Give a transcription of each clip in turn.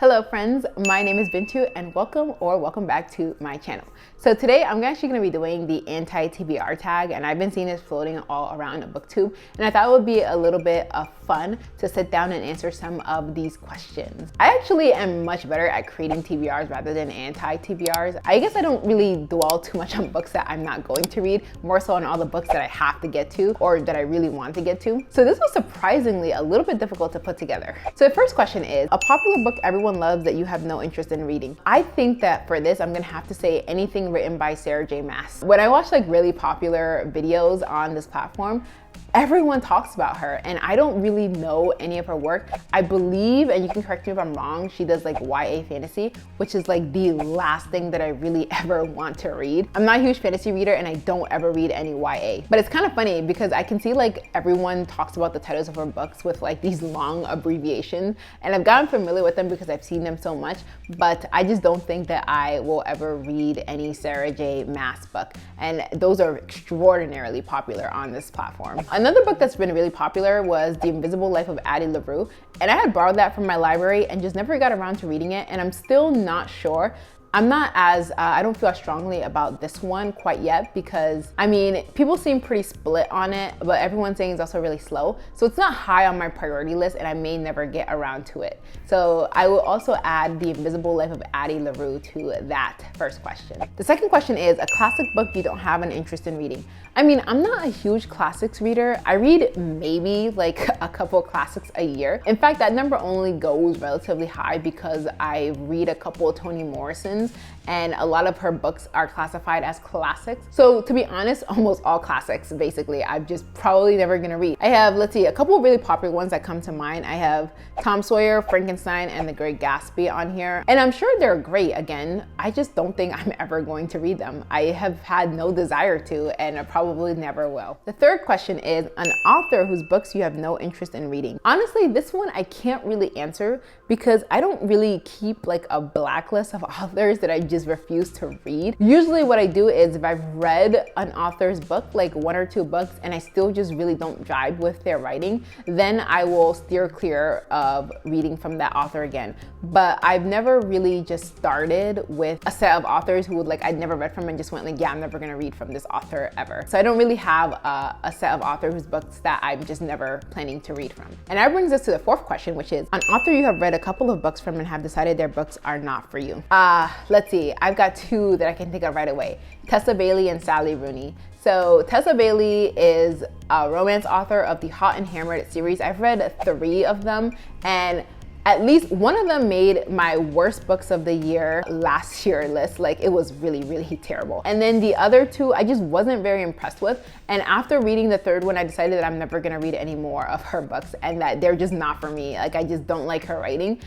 Hello friends, my name is Bintou and welcome back to my channel. So today I'm actually going to be doing the anti-TBR tag, and I've been seeing this floating all around BookTube, and I thought it would be a little bit of fun to sit down and answer some of these questions. I actually am much better at creating TBRs rather than anti-TBRs. I guess I don't really dwell too much on books that I'm not going to read, more so on all the books that I have to get to or that I really want to get to. So this was surprisingly a little bit difficult to put together. So the first question is, a popular book everyone loves that you have no interest in reading. I think that for this, I'm gonna have to say anything written by Sarah J. Maas. When I watch like really popular videos on this platform, everyone talks about her, and I don't really know any of her work. I believe, and you can correct me if I'm wrong, she does like YA fantasy, which is like the last thing that I really ever want to read. I'm not a huge fantasy reader and I don't ever read any YA. But it's kind of funny because I can see like everyone talks about the titles of her books with like these long abbreviations, and I've gotten familiar with them because I've seen them so much, but I just don't think that I will ever read any Sarah J. Maas book. And those are extraordinarily popular on this platform. Another book that's been really popular was The Invisible Life of Addie LaRue, and I had borrowed that from my library and just never got around to reading it, and I'm still not sure. I'm not as, I don't feel as strongly about this one quite yet because, I mean, people seem pretty split on it, but everyone's saying it's also really slow. So it's not high on my priority list and I may never get around to it. So I will also add The Invisible Life of Addie LaRue to that first question. The second question is, a classic book you don't have an interest in reading. I mean, I'm not a huge classics reader. I read maybe like a couple classics a year. In fact, that number only goes relatively high because I read a couple of Toni Morrison's, and a lot of her books are classified as classics. So to be honest, almost all classics, basically, I'm just probably never gonna read. I have, let's see, a couple of really popular ones that come to mind. I have Tom Sawyer, Frankenstein, and The Great Gatsby on here. And I'm sure they're great. Again, I just don't think I'm ever going to read them. I have had no desire to, and I probably never will. The third question is, an author whose books you have no interest in reading. Honestly, this one I can't really answer because I don't really keep like a blacklist of authors that I just refuse to read. Usually what I do is if I've read an author's book, like one or two books, and I still just really don't jive with their writing, then I will steer clear of reading from that author again. But I've never really just started with a set of authors who would like I'd never read from and just went like, yeah, I'm never gonna read from this author ever. So I don't really have a set of authors whose books that I'm just never planning to read from. And that brings us to the fourth question, which is, an author you have read a couple of books from and have decided their books are not for you. Let's see, I've got two that I can think of right away. Tessa Bailey and Sally Rooney. So Tessa Bailey is a romance author of the Hot and Hammered series. I've read 3 of them, and at least one of them made my worst books of the year last year list. Like, it was really, really terrible. And then the other 2, I just wasn't very impressed with. And after reading the 3rd one, I decided that I'm never gonna read any more of her books and that they're just not for me. Like, I just don't like her writing.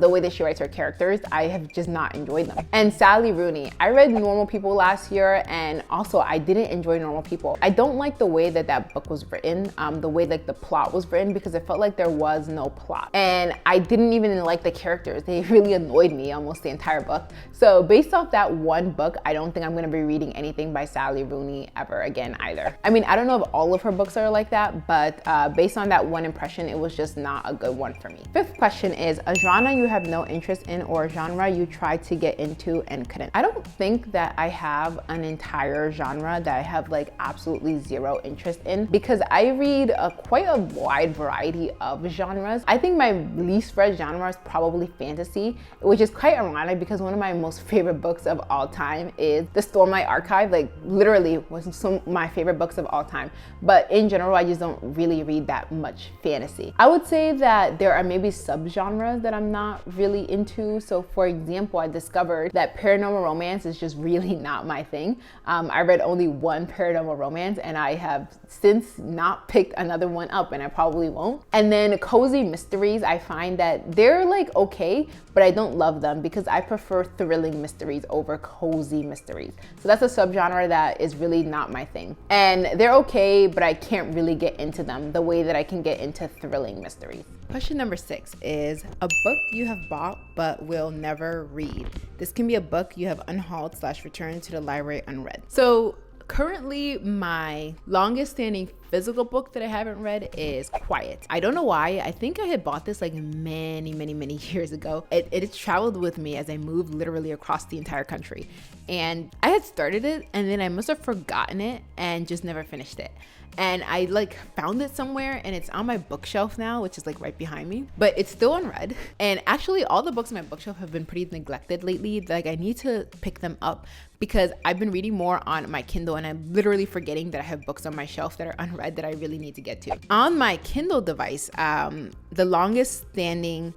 The way that she writes her characters, I have just not enjoyed them. And Sally Rooney, I read Normal People last year, and also I didn't enjoy Normal People. I don't like the way that that book was written, the way like the plot was written, because it felt like there was no plot. And I didn't even like the characters. They really annoyed me almost the entire book. So based off that one book, I don't think I'm gonna be reading anything by Sally Rooney ever again either. I mean, I don't know if all of her books are like that, but based on that one impression, it was just not a good one for me. Fifth question is, a genre you have no interest in or a genre you tried to get into and couldn't. I don't think that I have an entire genre that I have like absolutely zero interest in, because I read quite a wide variety of genres. I think my least read genre is probably fantasy, which is quite ironic because one of my most favorite books of all time is The Stormlight Archive. Like, literally was some of my favorite books of all time. But in general, I just don't really read that much fantasy. I would say that there are maybe subgenres that I'm not really into. So for example, I discovered that paranormal romance is just really not my thing. I read only one paranormal romance and I have since not picked another one up, and I probably won't. And then cozy mysteries, I find that they're like okay, but I don't love them because I prefer thrilling mysteries over cozy mysteries. So that's a subgenre that is really not my thing. And they're okay, but I can't really get into them the way that I can get into thrilling mysteries. Question number 6 is, a book you have bought but will never read. This can be a book you have unhauled / returned to the library unread. So currently, my longest standing physical book that I haven't read is Quiet. I don't know why. I think I had bought this like many years ago. It traveled with me as I moved literally across the entire country. And I had started it and then I must have forgotten it and just never finished it. And I like found it somewhere and it's on my bookshelf now, which is like right behind me, but it's still unread. And actually all the books on my bookshelf have been pretty neglected lately. Like I need to pick them up because I've been reading more on my Kindle and I'm literally forgetting that I have books on my shelf that are unread that I really need to get to. On my Kindle device, the longest standing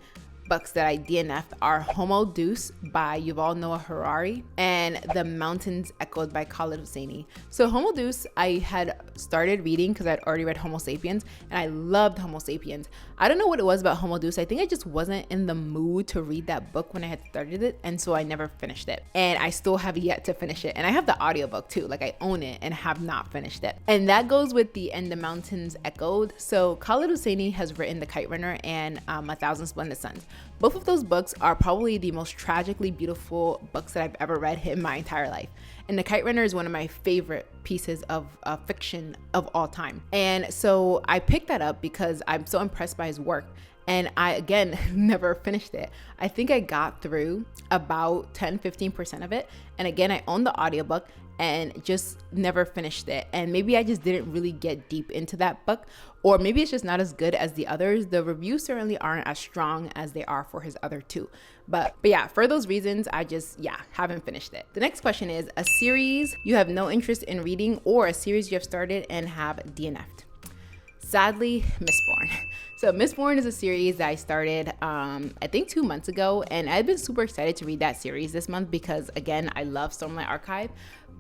books that I DNF'd are Homo Deus by Yuval Noah Harari and The Mountains Echoed by Khaled Hosseini. So Homo Deus I had started reading because I'd already read Homo Sapiens and I loved Homo Sapiens. I don't know what it was about Homo Deus. I think I just wasn't in the mood to read that book when I had started it, and so I never finished it. And I still have yet to finish it. And I have the audiobook too, like I own it and have not finished it. And that goes with the And the Mountains Echoed. So Khaled Hosseini has written The Kite Runner and 1,000 Splendid Suns. Both of those books are probably the most tragically beautiful books that I've ever read in my entire life. And The Kite Runner is one of my favorite pieces of fiction of all time. And so I picked that up because I'm so impressed by his work. And I, again, never finished it. I think I got through about 10-15% of it. And again, I own the audiobook and just never finished it. And maybe I just didn't really get deep into that book, or maybe it's just not as good as the others. The reviews certainly aren't as strong as they are for his other two. But yeah, for those reasons, I just, haven't finished it. The next question is a series you have no interest in reading or a series you have started and have DNF'd. Sadly, Mistborn. So Mistborn is a series that I started, I think 2 months ago, and I've been super excited to read that series this month because, again, I love Stormlight Archive,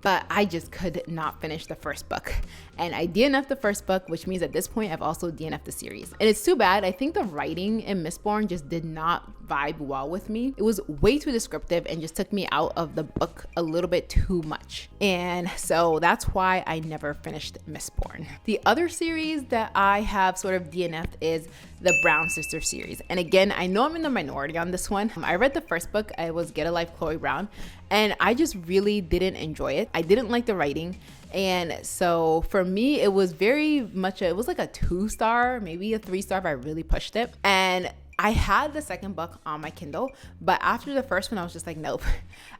but I just could not finish the first book. And I DNF'd the first book, which means at this point, I've also DNF'd the series. And it's too bad. I think the writing in Mistborn just did not vibe well with me. It was way too descriptive and just took me out of the book a little bit too much. And so that's why I never finished Mistborn. The other series that I have sort of DNF'd is the Brown Sisters series. And again, I know I'm in the minority on this one. I read the first book, it was Get a Life, Chloe Brown, and I just really didn't enjoy it. I didn't like the writing. And so for me, it was very much, it was like a 2-star, maybe a 3-star if I really pushed it. And I had the second book on my Kindle, but after the first one, I was just like, nope.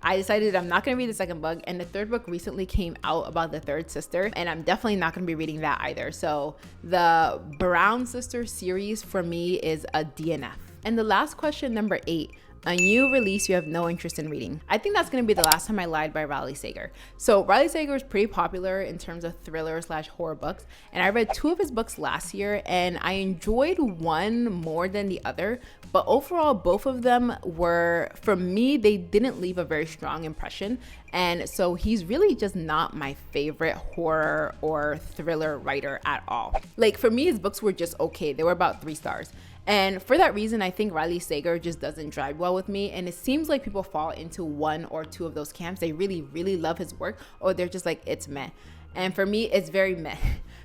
I decided I'm not gonna read the second book, and the third book recently came out about the third sister, and I'm definitely not gonna be reading that either. So the Brown Sisters series for me is a DNF. And the last question, number 8, a new release you have no interest in reading. I think that's going to be The Last Time I Lied by Riley Sager. So Riley Sager is pretty popular in terms of thriller/horror books, and I read 2 of his books last year and I enjoyed one more than the other, but overall both of them were, for me, they didn't leave a very strong impression. And so he's really just not my favorite horror or thriller writer at all. Like for me, his books were just okay. They were about 3 stars. And for that reason, I think Riley Sager just doesn't drive well with me. And it seems like people fall into 1 or 2 of those camps. They really love his work, or they're just like, it's meh. And for me, it's very meh.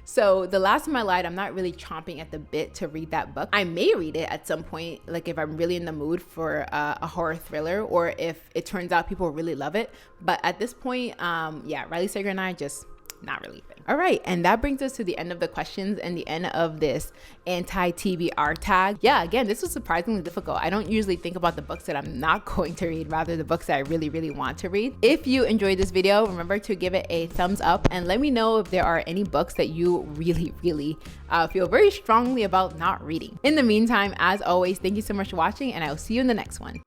So The Last Time I Lied, I'm not really chomping at the bit to read that book. I may read it at some point, like if I'm really in the mood for a horror thriller, or if it turns out people really love it. But at this point, Riley Sager and I just not really thing. All right, and that brings us to the end of the questions and the end of this anti-TBR tag. Yeah, again, this was surprisingly difficult. I don't usually think about the books that I'm not going to read, rather the books that I really want to read. If you enjoyed this video, remember to give it a thumbs up and let me know if there are any books that you really feel very strongly about not reading. In the meantime, as always, thank you so much for watching, and I will see you in the next one.